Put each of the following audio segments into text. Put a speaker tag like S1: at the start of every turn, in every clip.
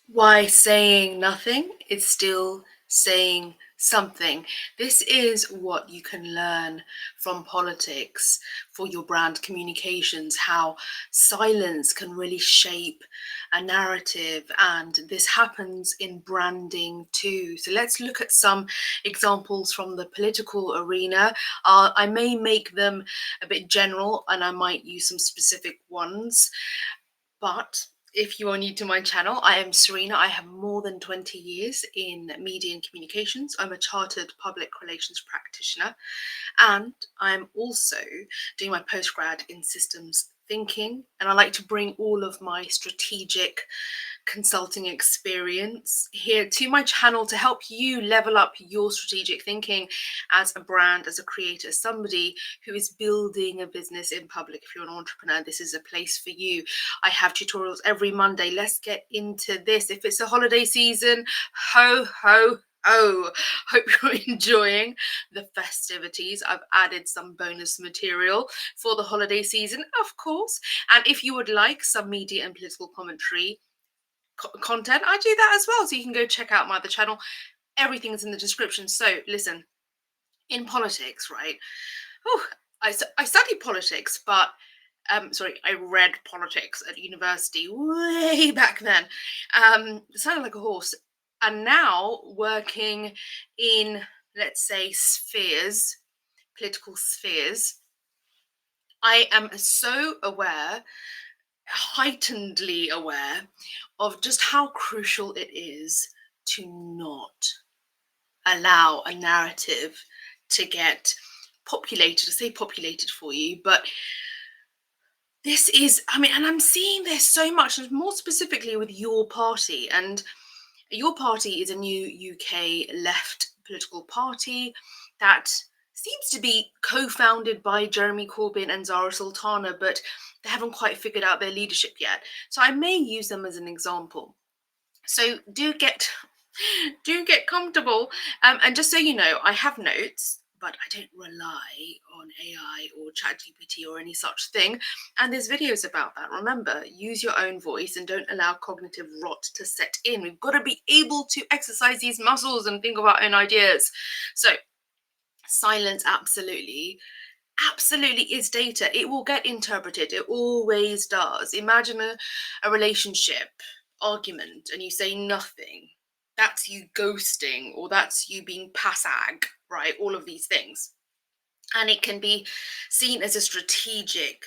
S1: Why saying nothing is still saying something. This is what you can learn from politics for your brand communications, how silence can really shape a narrative, and this happens in branding too. So let's look at some examples from the political arena. I may make them a bit general and I might use some specific ones. But if you are new to my channel, I am Serena. I have more than 20 years in media and communications. I'm a chartered public relations practitioner, and I'm also doing my postgrad in systems thinking. And I like to bring all of my strategic consulting experience here to my channel to help you level up your strategic thinking as a brand, as a creator, somebody who is building a business in public. If you're an entrepreneur, this is a place for you. I have tutorials every Monday. Let's get into this. If it's a holiday season, ho ho ho, hope you're enjoying the festivities. I've added some bonus material for the holiday season, of course. And if you would like some media and political commentary content, I do that as well. So you can go check out my other channel. Everything's in the description. So listen, in politics, right? Oh, I studied politics, but sorry, I read politics at university way back then. Sounded like a horse. And now working in, let's say, spheres, political spheres, I am so aware, heightenedly aware of just how crucial it is to not allow a narrative to get populated. I say populated for you, but this is, I mean, and I'm seeing this so much, and more specifically with your party. And your party is a new UK left political party that seems to be co-founded by Jeremy Corbyn and Zara Sultana, but they haven't quite figured out their leadership yet. So I may use them as an example. So do get comfortable. And just so you know, I have notes, but I don't rely on AI or ChatGPT or any such thing. And there's videos about that. Remember, use your own voice and don't allow cognitive rot to set in. We've got to be able to exercise these muscles and think of our own ideas. So silence, absolutely is data. It will get interpreted. It always does. Imagine a relationship argument and you say nothing. That's you ghosting, or that's you being passag, right? All of these things. And it can be seen as a strategic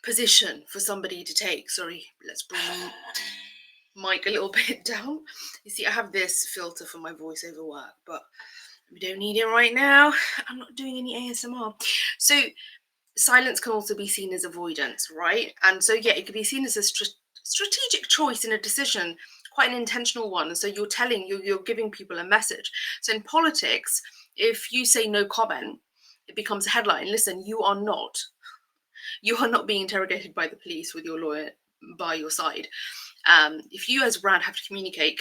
S1: position for somebody to take. Sorry, let's bring mic a little bit down. You see, I have this filter for my voice over work, but we don't need it right now. I'm not doing any ASMR. So silence can also be seen as avoidance, right? And so, yeah, it could be seen as a strategic choice in a decision, quite an intentional one. So you're giving people a message. So in politics, if you say no comment, it becomes a headline. Listen, you are not being interrogated by the police with your lawyer by your side. If you as a brand have to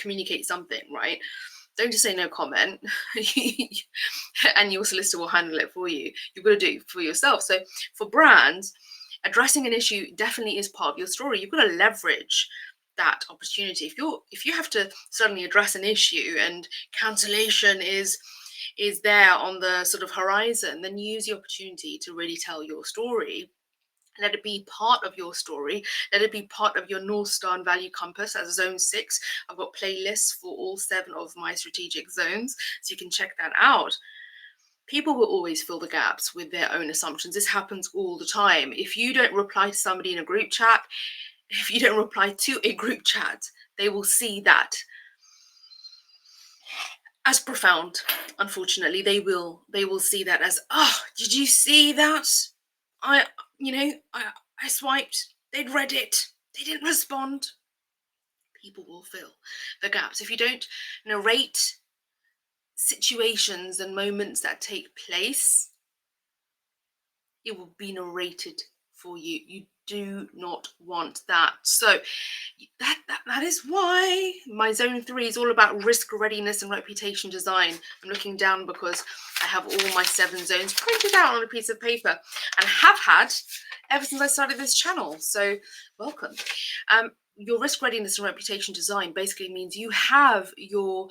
S1: communicate something, right? Don't just say no comment and your solicitor will handle it for you. You've got to do it for yourself. So for brands, addressing an issue definitely is part of your story. You've got to leverage that opportunity. If you have to suddenly address an issue and cancellation is there on the sort of horizon, then use the opportunity to really tell your story. Let it be part of your story. Let it be part of your North Star and Value Compass as Zone 6. I've got playlists for all 7 of my strategic zones, so you can check that out. People will always fill the gaps with their own assumptions. This happens all the time. If you don't reply to somebody in a group chat, if you don't reply to a group chat, they will see that as profound. Unfortunately, they will see that as, oh, did you see that? I swiped, they'd read it, they didn't respond. People will fill the gaps. If you don't narrate situations and moments that take place, it will be narrated for you. You do not want that. So that is why my zone 3 is all about risk readiness and reputation design. I'm looking down because I have all my 7 zones printed out on a piece of paper and have had ever since I started this channel. So welcome. your risk readiness and reputation design basically means you have your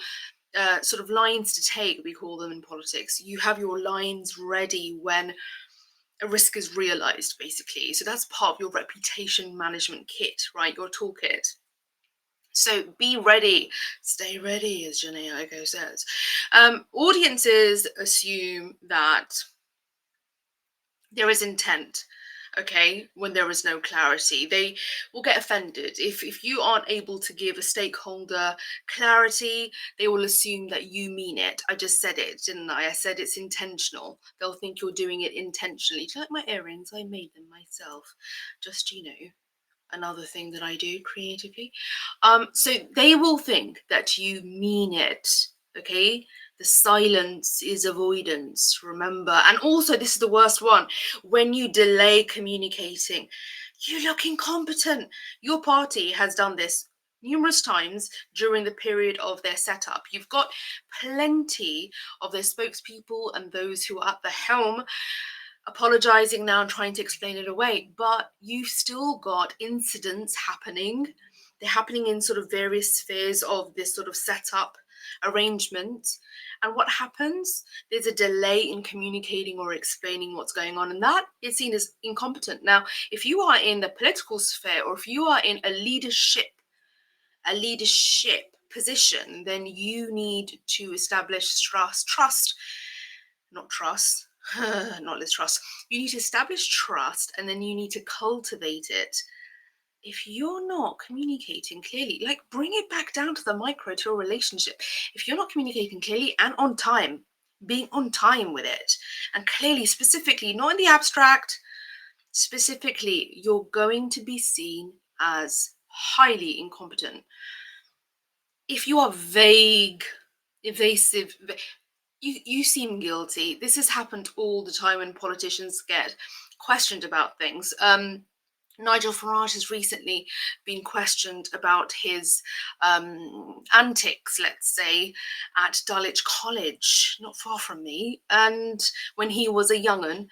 S1: sort of lines to take, we call them in politics. You have your lines ready when a risk is realized, basically. So that's part of your reputation management kit, right? Your toolkit. So be ready, stay ready, as Janae Igo says. Audiences assume that there is intent, okay, when there is no clarity. They will get offended. If you aren't able to give a stakeholder clarity, they will assume that you mean it. I just said it, didn't I? I said it's intentional. They'll think you're doing it intentionally. Do you like my earrings? I made them myself. Just, another thing that I do creatively. So they will think that you mean it, okay? The silence is avoidance, remember. And also, this is the worst one, when you delay communicating, you look incompetent. Your party has done this numerous times during the period of their setup. You've got plenty of their spokespeople and those who are at the helm apologizing now and trying to explain it away, but you've still got incidents happening. They're happening in sort of various spheres of this sort of setup arrangement. And what happens? There's a delay in communicating or explaining what's going on, and that is seen as incompetent. Now, if you are in the political sphere or if you are in a leadership position, then you need to establish trust, not trust, not less trust. You need to establish trust and then you need to cultivate it. If you're not communicating clearly, like bring it back down to the micro to a relationship. If you're not communicating clearly and on time, being on time with it, and clearly, specifically, not in the abstract, specifically, you're going to be seen as highly incompetent. If you are vague, evasive, you seem guilty. This has happened all the time when politicians get questioned about things. Nigel Farage has recently been questioned about his antics, let's say, at Dulwich College, not far from me, and when he was a young'un,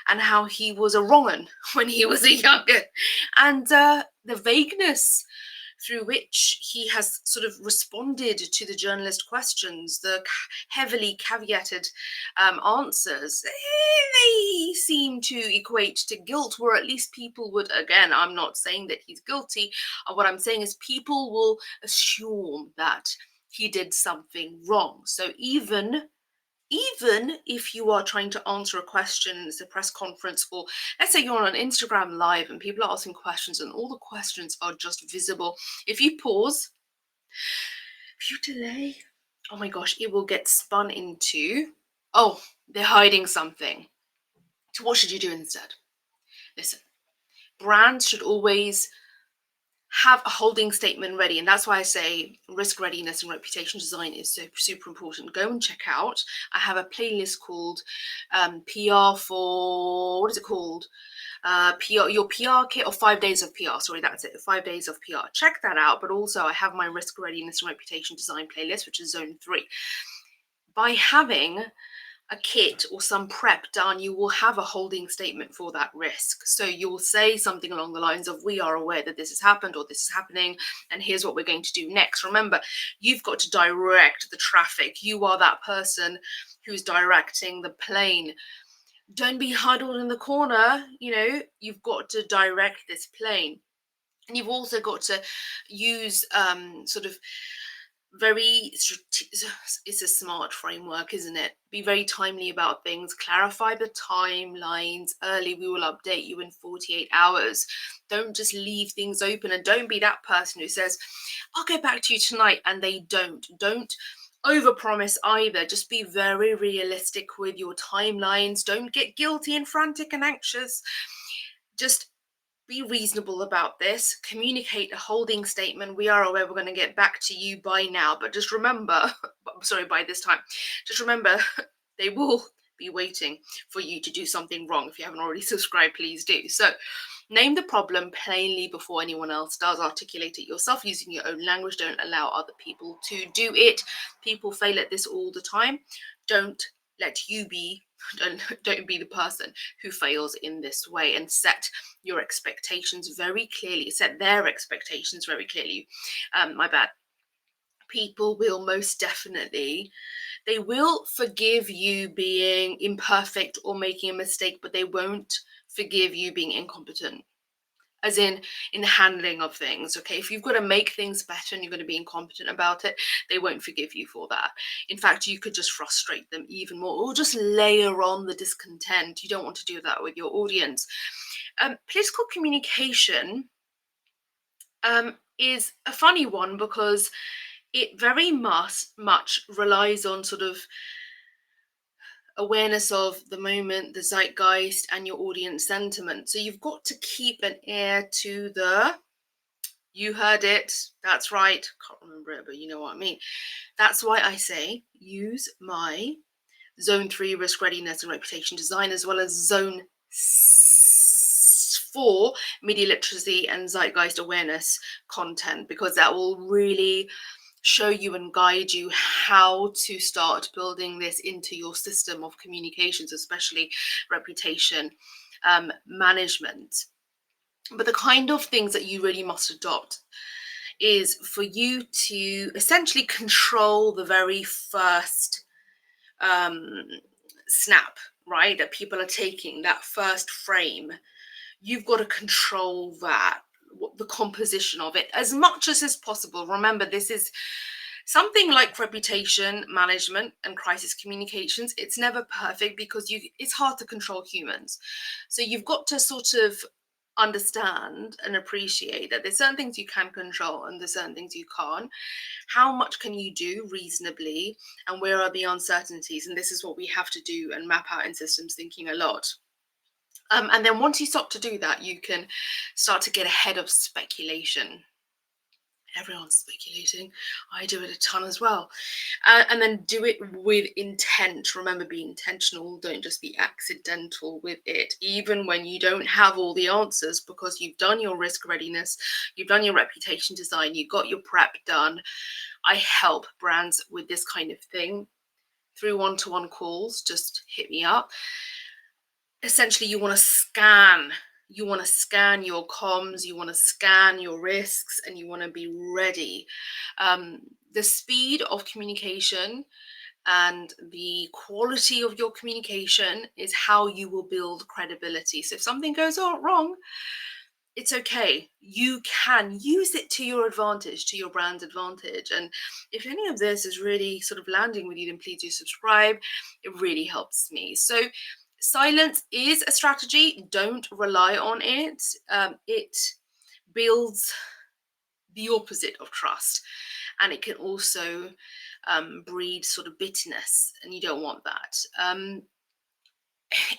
S1: and how he was a wrong'un when he was a young'un, and the vagueness through which he has sort of responded to the journalist questions, the heavily caveated answers, they seem to equate to guilt, or at least people would, again, I'm not saying that he's guilty. What I'm saying is people will assume that he did something wrong. So even if you are trying to answer a question and it's a press conference, or let's say you're on an Instagram live and people are asking questions and all the questions are just visible, if you pause, if you delay, oh my gosh, it will get spun into, oh, they're hiding something. So what should you do instead? Listen, brands should always have a holding statement ready, and that's why I say risk readiness and reputation design is so super important. Go and check out, I have a playlist called PR for, what is it called, PR, your PR kit, or 5 days of PR, sorry, that's it, 5 days of PR. Check that out. But also I have my risk readiness and reputation design playlist, which is zone 3. By having a kit or some prep done, you will have a holding statement for that risk. So you'll say something along the lines of, we are aware that this has happened or this is happening, and here's what we're going to do next. Remember, you've got to direct the traffic. You are that person who's directing the plane. Don't be huddled in the corner. You've got to direct this plane. And you've also got to use sort of it's a smart framework, isn't it? Be very timely about things, clarify the timelines early. We will update you in 48 hours. Don't just leave things open, and don't be that person who says, I'll get back to you tonight, and they don't overpromise either. Just be very realistic with your timelines. Don't get guilty and frantic and anxious. Just be reasonable about this. Communicate a holding statement. We are aware we're going to get back to you by now, but just remember, by this time, just remember, they will be waiting for you to do something wrong. If you haven't already subscribed, please do. So name the problem plainly before anyone else does. Articulate it yourself using your own language. Don't allow other people to do it. People fail at this all the time. Don't let you be Don't be the person who fails in this way, and set your expectations very clearly. Set their expectations very clearly. My bad. People will most definitely, they will forgive you being imperfect or making a mistake, but they won't forgive you being incompetent, as in the handling of things. Okay, if you've got to make things better and you're going to be incompetent about it, they won't forgive you for that. In fact, you could just frustrate them even more, or just layer on the discontent. You don't want to do that with your audience. Political communication is a funny one, because it very much relies on sort of awareness of the moment, the zeitgeist, and your audience sentiment. So you've got to keep an ear to the, you heard it, that's right, can't remember it, but you know what I mean. That's why I say use my Zone 3 risk readiness and reputation design, as well as Zone 4 media literacy and zeitgeist awareness content, because that will really show you and guide you how to start building this into your system of communications, especially reputation management. But the kind of things that you really must adopt is for you to essentially control the very first snap, right, that people are taking, that first frame. You've got to control that, the composition of it, as much as is possible. Remember, this is something like reputation management and crisis communications. It's never perfect, because it's hard to control humans. So you've got to sort of understand and appreciate that there's certain things you can control and there's certain things you can't. How much can you do reasonably, and where are the uncertainties? And this is what we have to do and map out in systems thinking a lot. And then once you start to do that, you can start to get ahead of speculation. Everyone's speculating. I do it a ton as well. And then do it with intent. Remember, be intentional. Don't just be accidental with it, even when you don't have all the answers, because you've done your risk readiness, you've done your reputation design, you've got your prep done. I help brands with this kind of thing through one-to-one calls. Just hit me up. Essentially, you want to scan your comms, you want to scan your risks, and you want to be ready. The speed of communication and the quality of your communication is how you will build credibility. So if something goes wrong, it's okay. You can use it to your advantage, to your brand's advantage. And if any of this is really sort of landing with you, then please do subscribe. It really helps me. So silence is a strategy. Don't rely on it. It builds the opposite of trust, and it can also breed sort of bitterness, and you don't want that.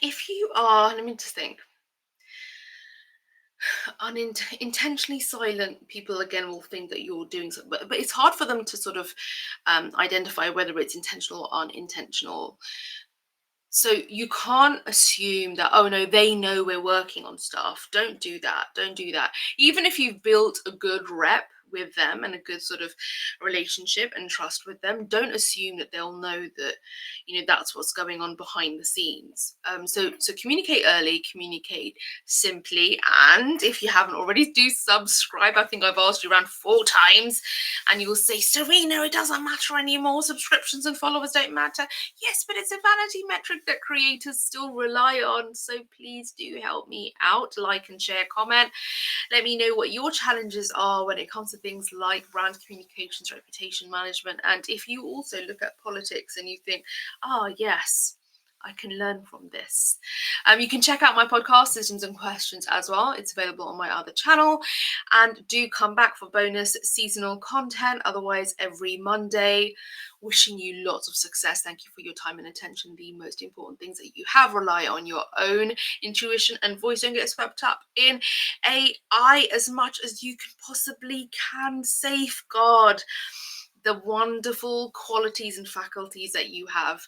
S1: If you are, let me just think, intentionally silent, people again will think that you're doing something, but it's hard for them to sort of identify whether it's intentional or unintentional. So you can't assume that, oh no, they know we're working on stuff. Don't do that. Don't do that. Even if you've built a good rep with them and a good sort of relationship and trust with them, don't assume that they'll know that, that's what's going on behind the scenes. So communicate early, communicate simply, and if you haven't already, do subscribe. I think I've asked you around 4 times, and you will say, Serena, it doesn't matter anymore. Subscriptions and followers don't matter. Yes, but it's a vanity metric that creators still rely on. So please do help me out. Like and share, comment. Let me know what your challenges are when it comes to things like brand communications, reputation management. And if you also look at politics and you think, yes, I can learn from this. You can check out my podcast, Systems and Questions, as well. It's available on my other channel. And do come back for bonus seasonal content. Otherwise, every Monday. Wishing you lots of success. Thank you for your time and attention. The most important things that you have, rely on your own intuition and voice. Don't get swept up in AI as much as you can possibly can. Safeguard the wonderful qualities and faculties that you have.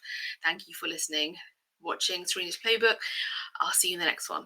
S1: Thank you for listening, watching Serena's Playbook. I'll see you in the next one.